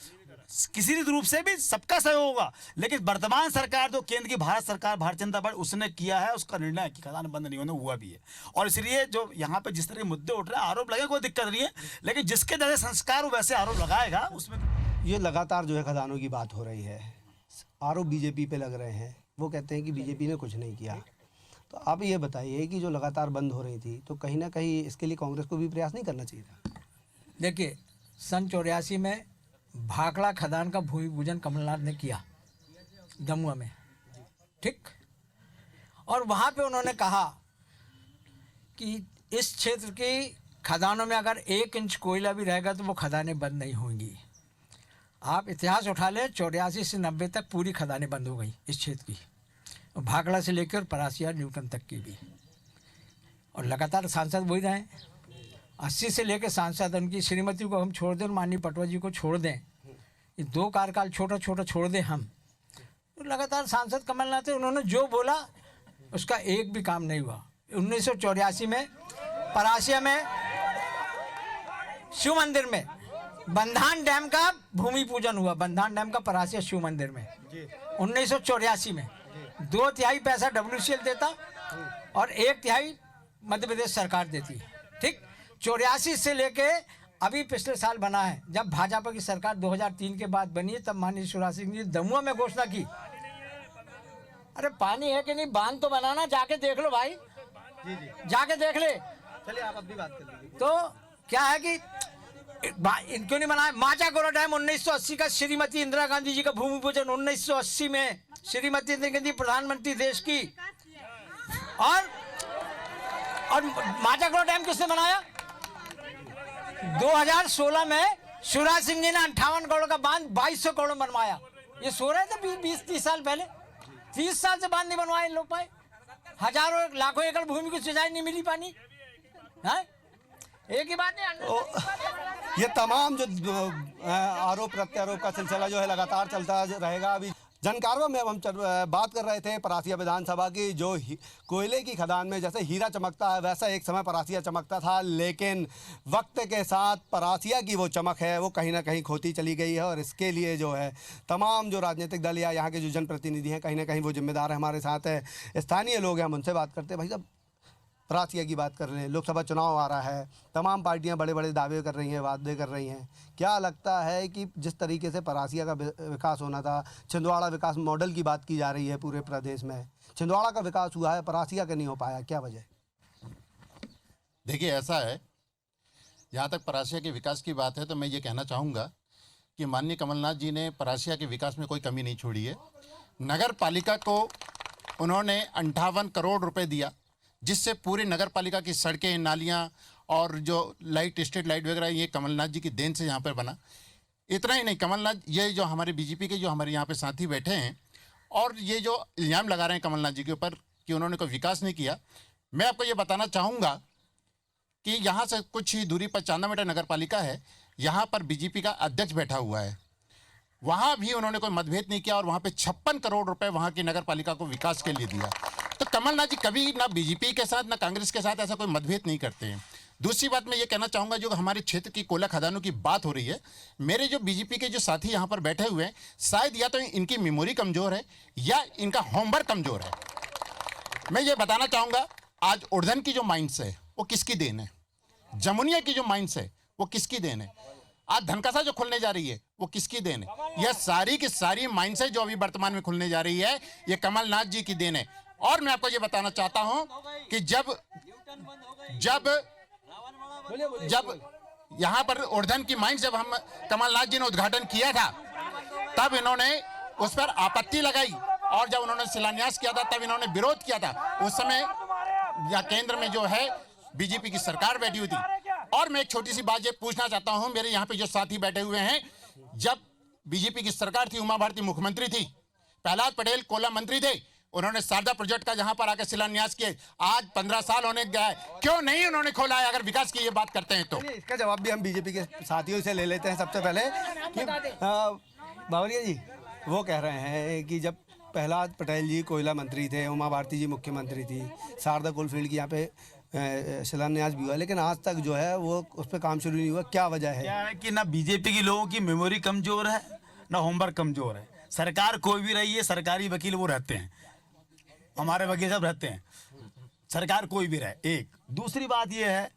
किसी भी रूप से भी सबका सहयोग होगा, लेकिन वर्तमान सरकार जो केंद्र की भारत सरकार, भारतीय जनता पार्टी, उसने किया है, उसका निर्णय है कि खदान बंद नहीं होने हुआ भी है। और इसलिए जो यहाँ पे जिस तरह के मुद्दे उठ रहे हैं, आरोप लगे, कोई दिक्कत नहीं है, लेकिन जिसके जैसे संस्कार वो वैसे आरोप लगाएगा उसमें। ये लगातार जो है खदानों की बात हो रही है, आरोप बीजेपी पे लग रहे हैं, वो कहते हैं कि बीजेपी ने कुछ नहीं किया। तो आप ये बताइए कि जो लगातार बंद हो रही थी, तो कहीं ना कहीं इसके लिए कांग्रेस को भी प्रयास नहीं करना चाहिए था? देखिए, सन 84 में भाखड़ा खदान का भूमि पूजन कमलनाथ ने किया दमुआ में, ठीक, और वहाँ पे उन्होंने कहा कि इस क्षेत्र की खदानों में अगर 1 इंच कोयला भी रहेगा तो वो खदानें बंद नहीं होंगी। आप इतिहास उठा लें, 84 से 90 तक पूरी खदानें बंद हो गई इस क्षेत्र की, भाखड़ा से लेकर परासिया न्यूटन तक की भी, और लगातार सांसद वही रहे। 80 से लेकर सांसद, उनकी श्रीमती को हम छोड़ दें और माननीय पटवा जी को छोड़ दें, ये 2 कार्यकाल छोटा छोटा छोड़ दें हम, तो लगातार सांसद कमलनाथ थे, उन्होंने जो बोला उसका एक भी काम नहीं हुआ। 1984 में परासिया में शिव मंदिर में बंधान डैम का भूमि पूजन हुआ, बंधान डैम का परासिया शिव मंदिर में 1984 में 2/3 पैसा WCL देता और 1/3 मध्य प्रदेश सरकार देती, ठीक। 84 से लेके अभी पिछले साल बना है, जब भाजपा की सरकार 2003 के बाद बनी है, तब माननीय शिवराज सिंह जी दमुआ में घोषणा की, अरे पानी है कि नहीं, बांध तो बनाना, जाके देख लो भाई, जाके देख ले। चलिए आप अपनी बात कर लीजिए। तो क्या है कि क्यों नहीं बनाया? माचागोरा डैम 1980 का, श्रीमती इंदिरा गांधी जी का भूमि पूजन 1980 में, श्रीमती इंदिरा गांधी प्रधानमंत्री देश की, और माचागोरा डैम किसने बनाया? 2016 में शिवराज सिंह जी ने 58 करोड़ का बांध 2200 करोड़ बनवाया। ये सो रहे थे 20-30 साल पहले, 30 साल से बांध नहीं बनवाए इन लोग पाए, हजारों लाखों एकड़ भूमि को सिंचाई नहीं मिली पानी है। एक ही बात नहीं, ये तमाम जो आरोप प्रत्यारोप का सिलसिला जो है लगातार चलता रहेगा। अभी जनकारवा में अब हम बात कर रहे थे परासिया विधानसभा की, जो कोयले की खदान में जैसे हीरा चमकता है वैसा एक समय परासिया चमकता था, लेकिन वक्त के साथ परासिया की वो चमक है वो कहीं ना कहीं खोती चली गई है। और इसके लिए जो है तमाम जो राजनीतिक दल या यहाँ के जो जनप्रतिनिधि हैं कहीं ना कहीं वो जिम्मेदार है। हमारे साथ है स्थानीय लोग हैं, हम उनसे बात करते हैं। भाई साहब, परासिया की बात कर रहे हैं, लोकसभा चुनाव आ रहा है, तमाम पार्टियां बड़े बड़े दावे कर रही हैं, वादे कर रही हैं, क्या लगता है कि जिस तरीके से परासिया का विकास होना था, छिंदवाड़ा विकास मॉडल की बात की जा रही है पूरे प्रदेश में, छिंदवाड़ा का विकास हुआ है, परासिया का नहीं हो पाया, क्या वजह? देखिए, ऐसा है, जहाँ तक परासिया के विकास की बात है तो मैं ये कहना चाहूँगा कि माननीय कमलनाथ जी ने परासिया के विकास में कोई कमी नहीं छोड़ी है। नगर पालिका को उन्होंने 58 करोड़ रुपए दिया, जिससे पूरी नगर पालिका की सड़कें, नालियाँ और जो लाइट, स्ट्रीट लाइट वगैरह, ये कमलनाथ जी की देन से यहाँ पर बना। इतना ही नहीं, कमलनाथ, ये जो हमारे बीजेपी के जो हमारे यहाँ पे साथी बैठे हैं और ये जो इल्ज़ाम लगा रहे हैं कमलनाथ जी के ऊपर कि उन्होंने कोई विकास नहीं किया, मैं आपको ये बताना चाहूँगा कि यहाँ से कुछ ही दूरी पर चांदा मीटर नगर पालिका है, यहाँ पर बीजेपी का अध्यक्ष बैठा हुआ है, वहाँ भी उन्होंने कोई मतभेद नहीं किया और वहाँ पे 56 करोड़ रुपए वहाँ की नगर पालिका को विकास के लिए दिया। तो कमलनाथ जी कभी ना बीजेपी के साथ ना कांग्रेस के साथ ऐसा कोई मतभेद नहीं करते हैं। दूसरी बात मैं ये कहना चाहूँगा, जो हमारे क्षेत्र की कोयला खदानों की बात हो रही है, मेरे जो बीजेपी के जो साथी यहाँ पर बैठे हुए हैं, शायद या तो इनकी मेमोरी कमज़ोर है या इनका होमवर्क कमज़ोर है। मैं ये बताना चाहूँगा, आज उड़धन की जो माइंस है वो किसकी देन है, जमुनिया की जो माइंस है वो किसकी देन है, आज धनकसा जो खुलने जा रही है वो किसकी देन है? यह सारी की सारी माइंस है जो अभी वर्तमान में खुलने जा रही है, ये कमलनाथ जी की देन है। और मैं आपको ये बताना चाहता हूं कि जब यहाँ पर उड़धन की माइंस जब हम कमलनाथ जी ने उद्घाटन किया था, तब इन्होंने उस पर आपत्ति लगाई, और जब उन्होंने शिलान्यास किया था तब इन्होंने विरोध किया था। उस समय या केंद्र में जो है बीजेपी की सरकार बैठी हुई थी। और मैं एक छोटी सी बात ये पूछना चाहता हूं, मेरे यहाँ पे जो साथी बैठे हुए हैं, जब बीजेपी की सरकार थी, उमा भारती मुख्यमंत्री थी, प्रहलाद पटेल कोयला मंत्री थे, उन्होंने शारदा प्रोजेक्ट का यहाँ पर आकर शिलान्यास किए। आज 15 साल होने गए, क्यों नहीं उन्होंने खोला है? अगर विकास की ये बात करते हैं तो इसका जवाब भी हम बीजेपी के साथियों से ले लेते हैं। सबसे पहले कि बावरिया जी वो कह रहे हैं कि जब प्रहलाद पटेल जी कोयला मंत्री थे, उमा भारती जी मुख्यमंत्री थी, शारदा कोलफील्ड की यहाँ पे शिलान्यास भी हुआ, लेकिन आज तक जो है वो उस पर काम शुरू नहीं हुआ। क्या वजह है? क्या है कि ना बीजेपी के लोगों की मेमोरी कमजोर है, ना होमवर्क कमजोर है। सरकार कोई भी रही है, सरकारी वकील वो रहते हैं, हमारे वकील सब रहते हैं, सरकार कोई भी रहे। एक दूसरी बात ये है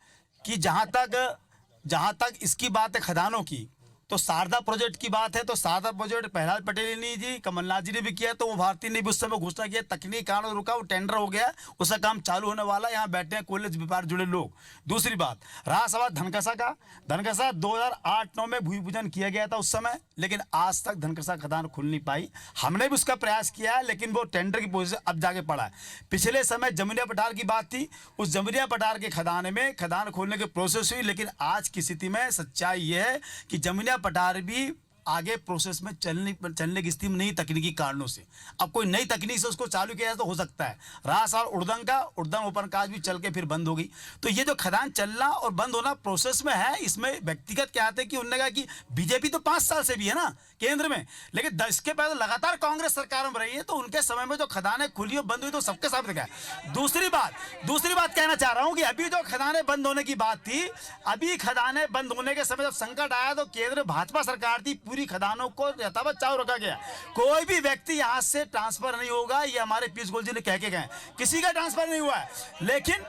कि जहाँ तक इसकी बात है खदानों की, तो शारदा प्रोजेक्ट की बात है, तो शारदा प्रोजेक्ट प्रहलाद पटेल ने जी, कमलनाथ जी ने भी किया, तो वो भारती ने भी उस समय घोषणा किया, तकनीक कारण रुका, वो टेंडर हो गया, उसका काम चालू होने वाला। यहाँ बैठे हैं कोयले व्यापार जुड़े लोग। दूसरी बात, रहा सवाल धनकसा का। धनकसा 2008-9 में भूमि पूजन किया गया था उस समय, लेकिन आज तक धनकसा खदान खुल नहीं पाई। हमने भी उसका प्रयास किया है, लेकिन वो टेंडर की पोजीशन अब जाके पड़ा है। पिछले समय जमुनिया पठार की बात थी, उस जमुनिया पठार के खदान में खदान खोलने की प्रोसेस हुई, लेकिन आज की स्थिति में सच्चाई ये है कि जमुनिया पठार भी आगे प्रोसेस में चलने की स्थिति में नहीं, तकनीकी कारणों से। अब कोई नई तकनीक से उसको चालू किया तो हो सकता है। रहा सवाल उड़दन ओपन कास्ट भी चल के फिर बंद होगी। तो ये जो खदान चलना और बंद होना प्रोसेस में है, इसमें व्यक्तिगत क्या आते हैं कि उन्होंने कहा कि बीजेपी तो 5 साल से भी है ना केंद्र में, लेकिन इसके पहले लगातार कांग्रेस सरकार में रही है, तो उनके समय में जो खदानें खुली और बंद हुई तो सबके सामने दिखा है। दूसरी बात कहना चाह रहा हूं कि अभी जो खदानें बंद होने की बात थी, अभी खदानें बंद होने के समय जब संकट आया तो केंद्र भाजपा सरकार थी, पूरी खदानों को यथावत चालू रखा गया। कोई भी व्यक्ति यहां से ट्रांसफर नहीं होगा, ये हमारे पीयूष गोयल जी ने कह के गए, किसी का ट्रांसफर नहीं हुआ है, लेकिन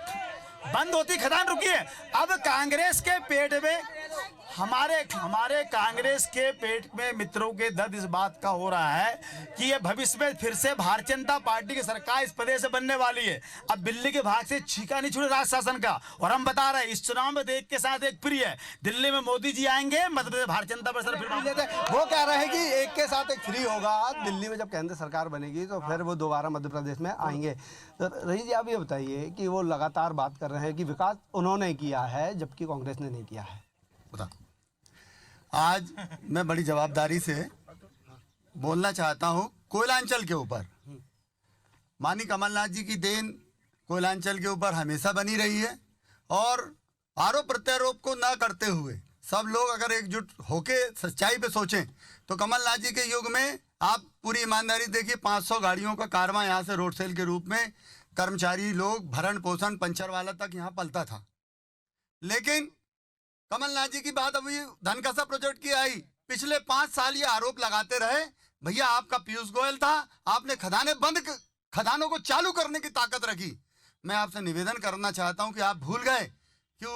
बंद होती खदान रुकी है। अब कांग्रेस के पेट में हमारे कांग्रेस के पेट में मित्रों के दर्द इस बात का हो रहा है कि ये भविष्य में फिर से भारतीय जनता पार्टी की सरकार इस प्रदेश से बनने वाली है। अब बिल्ली के भाग से छीका नहीं छूटे राज शासन का, और हम बता रहे हैं इस चुनाव में एक के साथ एक प्रिय है। दिल्ली में मोदी जी आएंगे, मध्य प्रदेश भारतीय जनता पार्टी फिर लेते हैं। वो कह रहे हैं कि एक के साथ एक फ्री होगा, दिल्ली में जब केंद्र सरकार बनेगी तो फिर वो दोबारा मध्य प्रदेश में आएंगे। तो रही जी आप ये बताइए कि वो लगातार बात कर रहे हैं कि विकास उन्होंने किया है जबकि कांग्रेस ने नहीं किया है। बता, आज मैं बड़ी जवाबदारी से बोलना चाहता हूं कोयलांचल के ऊपर। माननीय कमलनाथ जी की देन कोयलांचल के ऊपर हमेशा बनी रही है, और आरोप प्रत्यारोप को ना करते हुए सब लोग अगर एकजुट होके सच्चाई पे सोचें तो कमलनाथ जी के युग में आप पूरी ईमानदारी देखिए, 500 गाड़ियों का कारवां यहाँ से रोड सेल के रूप में कर्मचारी लोग भरण पोषण पंचर वाला तक यहाँ पलता था। लेकिन कमलनाथ जी की बात अभी धनकसा प्रोजेक्ट की आई, पिछले 5 साल ये आरोप लगाते रहे, भैया आपका पीयूष गोयल था, आपने खदानों को चालू करने की ताकत रखी। मैं आपसे निवेदन करना चाहता हूं कि आप भूल गए कि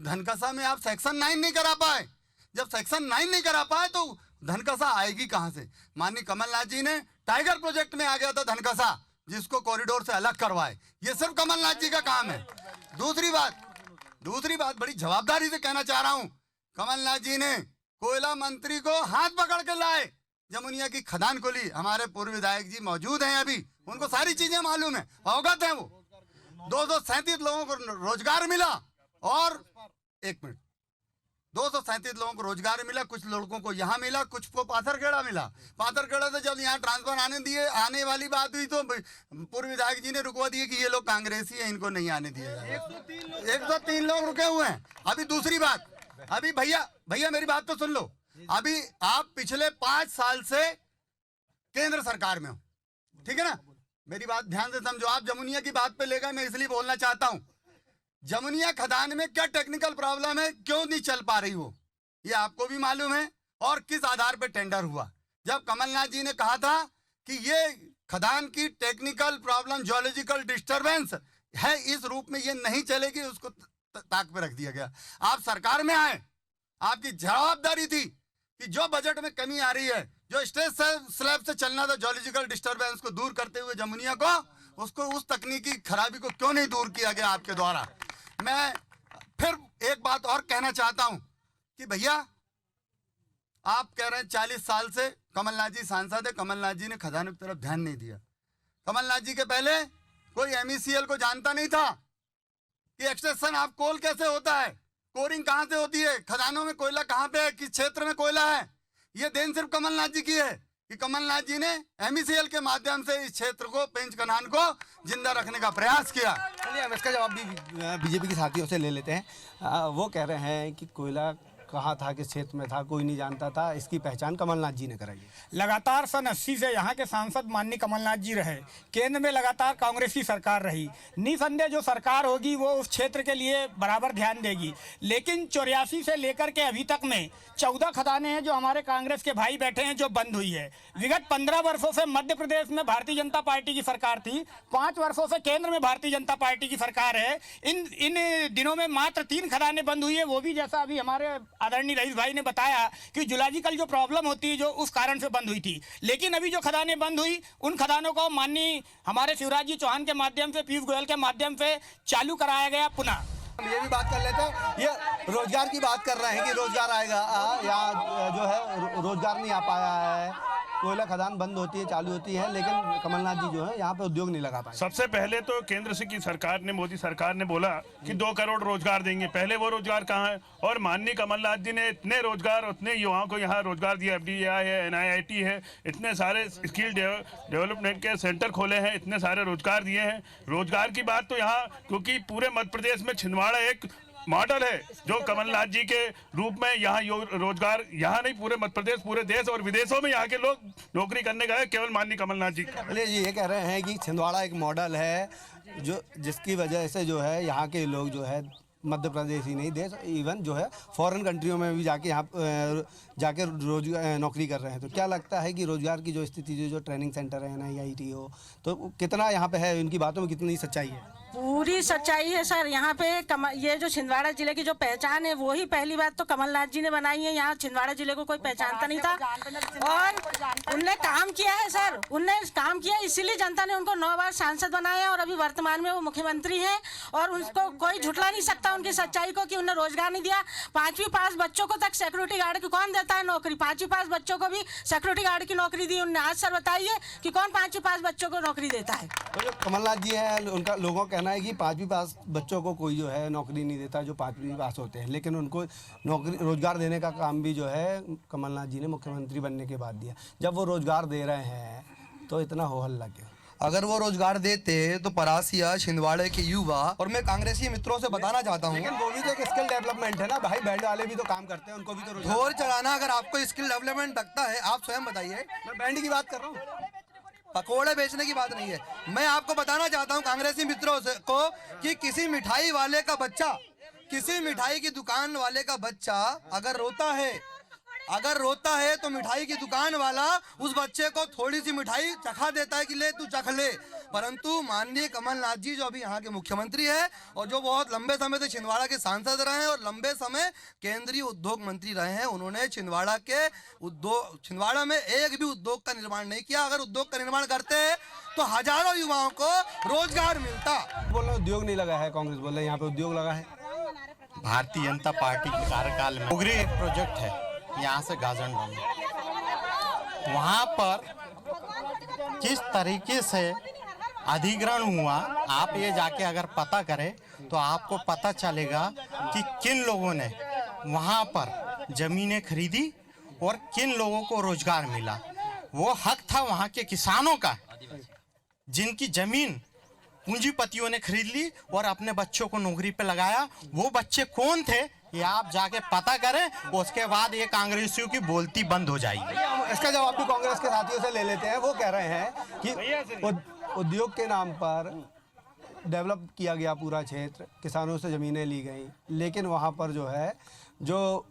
धनकसा में आप सेक्शन 9 नहीं करा पाए। जब सेक्शन 9 नहीं करा पाए तो धनकसा आएगी कहां से? माननीय कमलनाथ जी ने टाइगर प्रोजेक्ट में आ गया था धनकसा, जिसको कॉरिडोर से अलग करवाए। ये सिर्फ कमलनाथ जी का काम है। दूसरी बात बड़ी जवाबदारी से कहना चाह रहा हूं, कमलनाथ जी ने कोयला मंत्री को हाथ पकड़ के लाए, जमुनिया की खदान खोली। हमारे पूर्व विधायक जी मौजूद हैं अभी, उनको सारी चीजें मालूम है, अवगत है वो। 237 लोगों को रोजगार मिला, और 237 लोगों को रोजगार मिला, कुछ लड़कों को यहाँ मिला, कुछ को पाथरखेड़ा मिला। पाथरखेड़ा से जब यहाँ ट्रांसफर आने वाली बात हुई तो पूर्व विधायक जी ने रुकवा दिए कि ये लोग कांग्रेसी है, इनको नहीं आने दिया जाएगा। 103 लोग रुके हुए हैं। अभी दूसरी बात, अभी भैया मेरी बात तो सुन लो, अभी आप पिछले 5 साल से केंद्र सरकार में हो, ठीक है ना? मेरी बात ध्यान से समझो। आप जमुनिया की बात पे ले गए, मैं इसलिए बोलना चाहता हूं, जमुनिया खदान में क्या टेक्निकल प्रॉब्लम है, क्यों नहीं चल पा रही वो, ये आपको भी मालूम है, और किस आधार पे टेंडर हुआ। जब कमलनाथ जी ने कहा था कि ये खदान की टेक्निकल प्रॉब्लम जियोलॉजिकल डिस्टरबेंस है, इस रूप में ये नहीं चलेगी, उसको ताक पे रख दिया गया। आप सरकार में आए, आपकी जवाबदारी थी कि जो बजट में कमी आ रही है, जो स्टेट स्लैब से चलना था जियोलॉजिकल डिस्टरबेंस को दूर करते हुए जमुनिया को, उसको उस तकनीकी खराबी को क्यों नहीं दूर किया गया आपके द्वारा। मैं फिर एक बात और कहना चाहता हूं कि भैया आप कह रहे हैं 40 साल से कमलनाथ जी सांसद है, कमलनाथ जी ने खजानों की तरफ ध्यान नहीं दिया। कमलनाथ जी के पहले कोई MECL को जानता नहीं था कि एक्सट्रैक्शन ऑफ कोल कैसे होता है, कोरिंग कहां से होती है, खदानों में कोयला कहां पे है, किस क्षेत्र में कोयला है। ये देन सिर्फ कमलनाथ जी की है कि कमलनाथ जी ने MECL के माध्यम से इस क्षेत्र को, पेंच कनान को जिंदा रखने का प्रयास किया। चलिए हम इसका जवाब भी बीजेपी के साथियों से ले लेते हैं। वो कह रहे हैं कि कोयला कहाँ था, किस क्षेत्र में था, कोई नहीं जानता था, इसकी पहचान कमलनाथ जी ने कराई है। लगातार सन 80 से यहाँ के सांसद माननीय कमलनाथ जी रहे, केंद्र में लगातार कांग्रेस की सरकार रही। निसंदेह जो सरकार होगी वो उस क्षेत्र के लिए बराबर ध्यान देगी, लेकिन 84 से लेकर के अभी तक में 14 खदानें हैं जो हमारे कांग्रेस के भाई बैठे हैं जो बंद हुई है। विगत 15 वर्षों से मध्य प्रदेश में भारतीय जनता पार्टी की सरकार थी, 5 वर्षों से केंद्र में भारतीय जनता पार्टी की सरकार है। इन दिनों में मात्र 3 खदानें बंद हुई है, वो भी जैसा अभी हमारे आदरणीय रईस भाई ने बताया कि जुलॉजिकल जो प्रॉब्लम होती है जो उस कारण से बंद हुई थी। लेकिन अभी जो खदानें बंद हुई उन खदानों को माननीय हमारे शिवराज जी चौहान के माध्यम से, पीयूष गोयल के माध्यम से चालू कराया गया पुनः। हम ये भी बात कर लेते हैं, ये रोजगार की बात कर रहे हैं कि रोजगार आएगा या जो है रोजगार नहीं आ पाया है। कोयला खदान बंद होती है, चालू होती है, लेकिन कमलनाथ जी जो है यहाँ पे उद्योग नहीं लगा पाए। सबसे पहले तो केंद्र से की सरकार ने, मोदी सरकार ने बोला कि 2 करोड़ रोजगार देंगे। पहले वो रोजगार कहाँ है? और माननीय कमलनाथ जी ने इतने रोजगार, उतने युवाओं को यहाँ रोजगार दिया। FDI है, NIIT है, इतने सारे स्किल डेवलपमेंट के सेंटर खोले हैं, इतने सारे रोजगार दिए हैं। रोजगार की बात तो यहाँ, क्योंकि पूरे मध्य प्रदेश में छिंदवाड़ा एक मॉडल है जो कमलनाथ जी के रूप में यहाँ रोजगार, यहाँ नहीं पूरे मध्य प्रदेश, पूरे देश और विदेशों में यहाँ के लोग नौकरी करने गए केवल माननीय कमलनाथ जी। चलिए जी, ये कह रहे हैं कि छिंदवाड़ा एक मॉडल है जो जिसकी वजह से जो है यहाँ के लोग जो है मध्य प्रदेश ही नहीं, देश इवन जो है फॉरेन कंट्रियों में भी जाके यहाँ जाके रोजगार नौकरी कर रहे हैं। तो क्या लगता है कि रोजगार की जो स्थिति, जो ट्रेनिंग सेंटर है, NIIT हो, तो कितना यहाँ पे है, इनकी बातों में कितनी सच्चाई है? पूरी सच्चाई है सर। यहाँ पे ये जो छिंदवाड़ा जिले की जो पहचान है वो ही पहली बात तो कमलनाथ जी ने बनाई है। यहाँ छिंदवाड़ा जिले को कोई पहचानता नहीं था और उनने काम किया है सर, उनने काम किया, इसीलिए जनता ने उनको 9 बार सांसद बनाया और अभी वर्तमान में वो मुख्यमंत्री हैं। और उनको कोई झुठला नहीं सकता उनकी सच्चाई को कि उन्हें रोजगार नहीं दिया। 5वीं पास बच्चों को तक सिक्योरिटी गार्ड की कौन देता है नौकरी? 5वीं पास बच्चों को भी सिक्योरिटी गार्ड की नौकरी दी उन्होंने। आज सर बताइए कि कौन 5वीं पास बच्चों को नौकरी देता है? तो जो कमलनाथ जी हैं उनका लोगों का कहना है कि 5वीं पास बच्चों को कोई जो है नौकरी नहीं देता जो 5वीं पास होते हैं, लेकिन उनको नौकरी, रोजगार देने का काम भी जो है कमलनाथ जी ने मुख्यमंत्री बनने के बाद दिया। जब वो रोजगार दे रहे हैं तो इतना हो हल्ला क्यों? अगर वो रोजगार देते तो परासिया, छिंदवाड़े के युवा, और मैं कांग्रेसी मित्रों से बताना चाहता हूँ, लेकिन वो भी तो एक स्किल डेवलपमेंट है ना भाई, बैंड वाले भी तो काम करते हैं, उनको भी तो रोजगार। ढोल चढ़ाना अगर आपको स्किल डेवलपमेंट लगता है, आप स्वयं बताइए। मैं बैंड की बात कर रहा हूँ, पकोड़े बेचने की बात नहीं है। मैं आपको बताना चाहता हूँ कांग्रेसी मित्रों से को कि किसी मिठाई वाले का बच्चा, किसी मिठाई की दुकान वाले का बच्चा अगर रोता है तो मिठाई की दुकान वाला उस बच्चे को थोड़ी सी मिठाई चखा देता है कि ले तू चख ले। परंतु माननीय कमलनाथ जी जो अभी यहाँ के मुख्यमंत्री है और जो बहुत लंबे समय से छिंदवाड़ा के सांसद रहे हैं और लंबे समय केंद्रीय उद्योग मंत्री रहे हैं, उन्होंने छिंदवाड़ा में एक भी उद्योग का निर्माण नहीं किया। अगर उद्योग का निर्माण करते तो हजारों युवाओं को रोजगार मिलता। बोल रहे उद्योग नहीं लगा है, कांग्रेस बोल रहे यहाँ पे उद्योग लगा है। भारतीय जनता पार्टी के कार्यकाल में उगरी एक प्रोजेक्ट है यहाँ से गाजनडोल, वहाँ पर किस तरीके से अधिग्रहण हुआ, आप ये जाके अगर पता करें तो आपको पता चलेगा कि किन लोगों ने वहाँ पर जमीनें खरीदी और किन लोगों को रोजगार मिला। वो हक था वहाँ के किसानों का, जिनकी जमीन पूंजीपतियों ने खरीद ली और अपने बच्चों को नौकरी पे लगाया। वो बच्चे कौन थे ये आप जाके पता करें, उसके बाद ये कांग्रेसियों की बोलती बंद हो जाएगी। इसका जवाब भी कांग्रेस के साथियों से ले लेते हैं। वो कह रहे हैं कि उद्योग के नाम पर डेवलप किया गया पूरा क्षेत्र, किसानों से ज़मीनें ली गई, लेकिन वहाँ पर जो है जो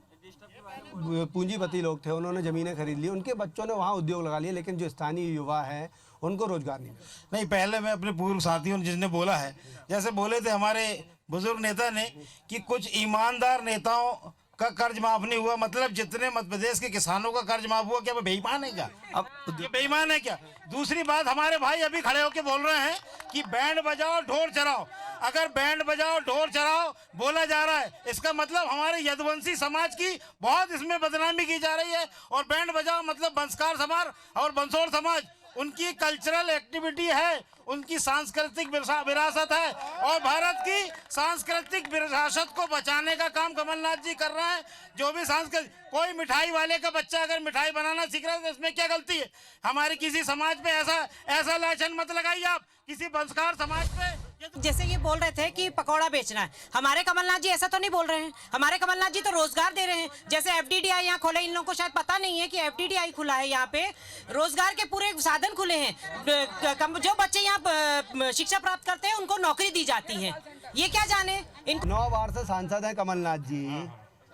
पूंजीपति लोग थे उन्होंने ज़मीनें खरीद ली, उनके बच्चों ने वहाँ उद्योग लगा लिए, लेकिन जो स्थानीय युवा हैं उनको रोजगार नहीं मिला। नहीं, पहले मैं अपने पूर्व साथियों ने जिसने बोला है, जैसे बोले थे हमारे बुजुर्ग नेता ने कि कुछ ईमानदार नेताओं का कर्ज माफ नहीं हुआ, मतलब जितने मध्य प्रदेश के किसानों का कर्ज माफ हुआ, क्या वो बेईमान है क्या? अब ये बेईमान है क्या? दूसरी बात, हमारे भाई अभी खड़े होकर बोल रहे हैं कि बैंड बजाओ ढोल चराओ। अगर बैंड बजाओ ढोल चराओ बोला जा रहा है, इसका मतलब हमारे यदुवंशी समाज की बहुत इसमें बदनामी की जा रही है। और बैंड बजाओ मतलब वंशकार समाज और बंसोड़ समाज, उनकी कल्चरल एक्टिविटी है, उनकी सांस्कृतिक विरासत है, और भारत की सांस्कृतिक विरासत को बचाने का काम कमलनाथ जी कर रहे हैं। जो भी सांस्कृतिक, कोई मिठाई वाले का बच्चा अगर मिठाई बनाना सीख रहा है तो इसमें क्या गलती है? हमारे किसी समाज पे ऐसा लाछन मत लगाइए आप किसी वंशकार समाज पे। जैसे ये बोल रहे थे कि पकौड़ा बेचना है, हमारे कमलनाथ जी ऐसा तो नहीं बोल रहे हैं। हमारे कमलनाथ जी तो रोजगार दे रहे हैं। जैसे FDDI यहाँ खोले, इन लोगों को शायद पता नहीं है कि FDDI खुला है, यहाँ पे रोजगार के पूरे साधन खुले हैं। जो बच्चे यहाँ शिक्षा प्राप्त करते हैं उनको नौकरी दी जाती है। ये क्या जाने, इनको 9 बार से सांसद हैं कमलनाथ जी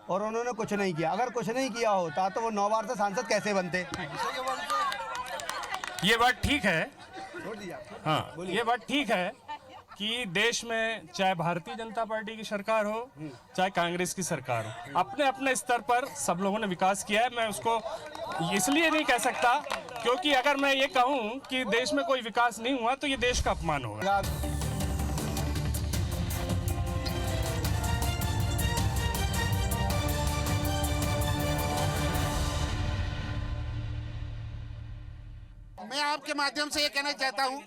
और उन्होंने कुछ नहीं किया। अगर कुछ नहीं किया होता तो वो 9 बार से सांसद कैसे बनते? ये बात ठीक है, हाँ ये बात ठीक है कि देश में चाहे भारतीय जनता पार्टी की सरकार हो चाहे कांग्रेस की सरकार हो, अपने अपने स्तर पर सब लोगों ने विकास किया है। मैं उसको इसलिए नहीं कह सकता क्योंकि अगर मैं ये कहूँ कि देश में कोई विकास नहीं हुआ तो ये देश का अपमान होगा। मैं आपके माध्यम से ये कहना चाहता हूँ,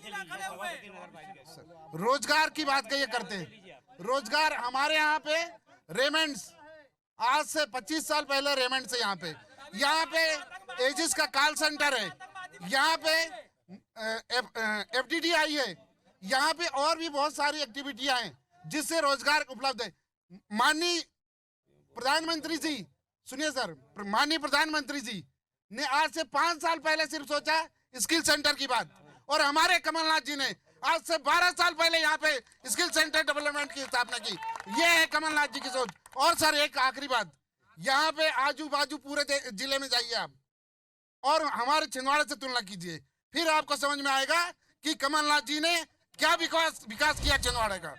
रोजगार की बात कहिए करते हैं। रोजगार हमारे यहाँ पे रेमंड्स, आज से 25 साल पहले रेमंड्स है यहाँ पे एजिस का कॉल सेंटर है, यहाँ पे FDDI है, यहाँ पे और भी बहुत सारी एक्टिविटियां हैं जिससे रोजगार उपलब्ध है। माननीय प्रधानमंत्री जी, सुनिए सर, माननीय प्रधानमंत्री जी ने आज से 5 साल पहले सिर्फ सोचा स्किल सेंटर की बात, और हमारे कमलनाथ जी ने आज से 12 साल पहले यहाँ पे स्किल सेंटर डेवलपमेंट की स्थापना की। ये है कमलनाथ जी की सोच। और सर एक आखिरी बात, यहाँ पे आजू बाजू पूरे जिले में जाइए आप और हमारे छिंदवाड़ा से तुलना कीजिए, फिर आपको समझ में आएगा कि कमलनाथ जी ने क्या विकास किया छिंदवाड़ा का।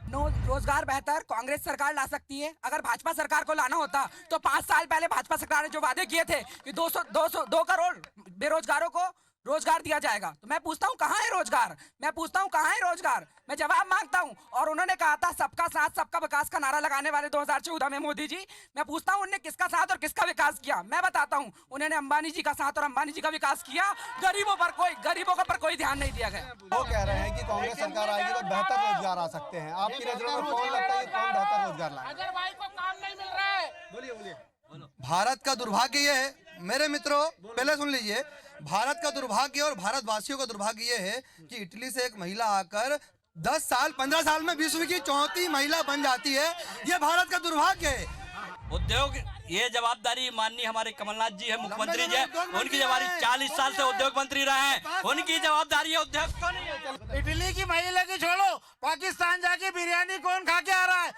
रोजगार बेहतर कांग्रेस सरकार ला सकती है। अगर भाजपा सरकार को लाना होता तो 5 साल पहले भाजपा सरकार ने जो वादे किए थे कि 2 करोड़ बेरोजगारों को रोजगार दिया जाएगा, तो मैं पूछता हूँ कहाँ है रोजगार? मैं पूछता हूँ कहाँ है रोजगार? मैं जवाब मांगता हूँ। और उन्होंने कहा था सबका साथ सबका विकास का नारा लगाने वाले 2014 में मोदी जी, मैं पूछता हूँ उन्होंने किसका साथ और किसका विकास किया? मैं बताता हूँ, उन्होंने अंबानी जी का साथ और अंबानी जी का विकास किया। गरीबों पर कोई ध्यान नहीं दिया गया। वो कह रहे हैं कि कांग्रेस सरकार आएगी तो बेहतर रोजगार आ सकते हैं। आपकी नजरों में कौन लगता है कौन बेहतर रोजगार लाए? भारत का दुर्भाग्य ये है मेरे मित्रों, पहले सुन लीजिए, भारत का दुर्भाग्य और भारतवासियों का दुर्भाग्य ये है कि इटली से एक महिला आकर 15 साल में विश्व की 4थी महिला बन जाती है। ये भारत का दुर्भाग्य है। उद्योग, ये जवाबदारी माननीय हमारे कमलनाथ जी है, मुख्यमंत्री जी है, उनकी जवाबदारी 40 साल से उद्योग मंत्री रहे हैं, उनकी जवाबदारी है। उद्योग क्यों नहीं है? इटली की महिला की छोड़ो, पाकिस्तान जाके बिरयानी कौन खा के आ रहा है?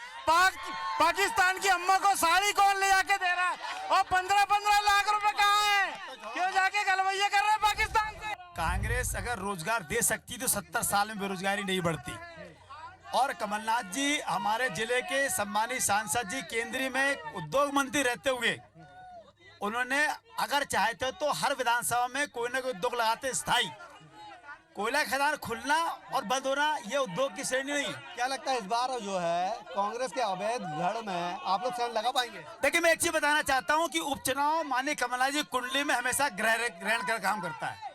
पाकिस्तान की अम्मा को साड़ी कौन ले जाके दे रहा है? और 15-15 लाख रुपए कहाँ है? क्यों जाके गलवैया कर रहे हैं पाकिस्तान से? कांग्रेस अगर रोजगार दे सकती तो 70 साल में बेरोजगारी नहीं बढ़ती। और कमलनाथ जी हमारे जिले के सम्मानित सांसद जी, केंद्रीय में उद्योग मंत्री रहते हुए उन्होंने अगर चाहते तो हर विधानसभा में कोई ना कोई उद्योग लगाते स्थायी। कोयला खदान खुलना और बंद होना ये उद्योग की श्रेणी नहीं। क्या लगता है इस बार जो है कांग्रेस के अवैध गढ़ में आप लोग सहन लगा पाएंगे? देखिए मैं एक चीज बताना चाहता हूँ कि उपचुनाव माननीय कमलनाथ जी कुंडली में हमेशा ग्रहण कर काम करता है।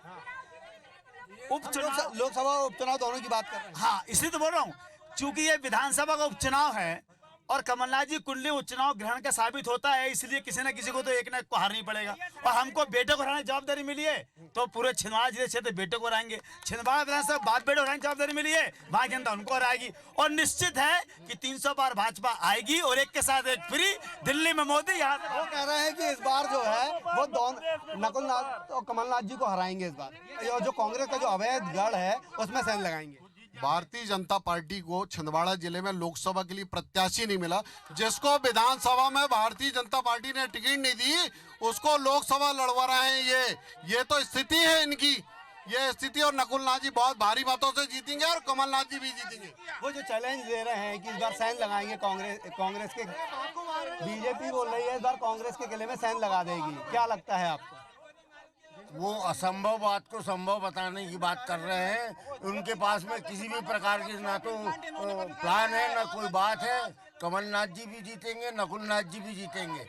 उपचुनाव, लोकसभा और उपचुनाव दोनों की बात कर रहे हैं। हाँ, इसलिए तो बोल रहा हूँ, चूंकि ये विधानसभा का उपचुनाव है और कमलनाथ जी कुंडली उपचुनाव ग्रहण का साबित होता है, इसलिए किसी न किसी को तो एक न एक को हारना ही पड़ेगा। और हमको बेटे को हराने की जवाबदारी मिली है तो पूरे छिंदवाड़ा जिले क्षेत्र बेटे को हराएंगे। छिंदवाड़ा विधानसभा बाप बेटे हराने की जवाबदारी मिली है, वहां जनता उनको हराएगी। और निश्चित है कि 300 बार भाजपा आएगी और एक के साथ एक फ्री, दिल्ली में मोदी। यहाँ वो कह रहे हैं कि इस बार जो है वो नकुलनाथ और कमलनाथ जी को हराएंगे इस बार। जो कांग्रेस का जो अवैध गढ़ है उसमें सहन लगाएंगे। भारतीय जनता पार्टी को छिंदवाड़ा जिले में लोकसभा के लिए प्रत्याशी नहीं मिला। जिसको विधानसभा में भारतीय जनता पार्टी ने टिकट नहीं दी उसको लोकसभा लड़वा रहे हैं। ये तो स्थिति है इनकी। ये स्थिति और नकुलनाथ जी बहुत भारी मतों से जीतेंगे और कमलनाथ जी भी जीतेंगे। वो जो चैलेंज दे रहे हैं कि इस बार सैन लगाएंगे कांग्रेस के, बीजेपी बोल रही है इस बार कांग्रेस के किले में सैन लगा देगी, क्या लगता है आपको? वो असंभव बात को संभव बताने की बात कर रहे हैं। उनके पास में किसी भी प्रकार की ना तो प्लान है ना कोई बात है। कमलनाथ जी भी जीतेंगे, नकुलनाथ जी भी जीतेंगे।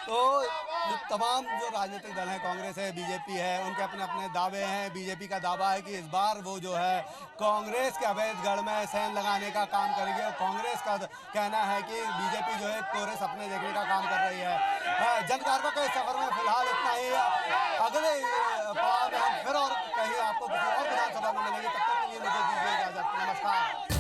तो जो तमाम जो राजनीतिक दल हैं, कांग्रेस है, बीजेपी है, उनके अपने अपने दावे हैं। बीजेपी का दावा है कि इस बार वो जो है कांग्रेस के अवैध गढ़ में सैन लगाने का काम करेगी और कांग्रेस का कहना है कि बीजेपी जो है कोरे सपने देखने का काम कर रही है। जन कार्बा के सफर में फिलहाल इतना ही। अगले पड़ाव में हम फिर और कहीं आपको किसी और विधानसभा में मिलेंगे, तब तक के लिए मुझे दीजिए इजाजत। नमस्कार।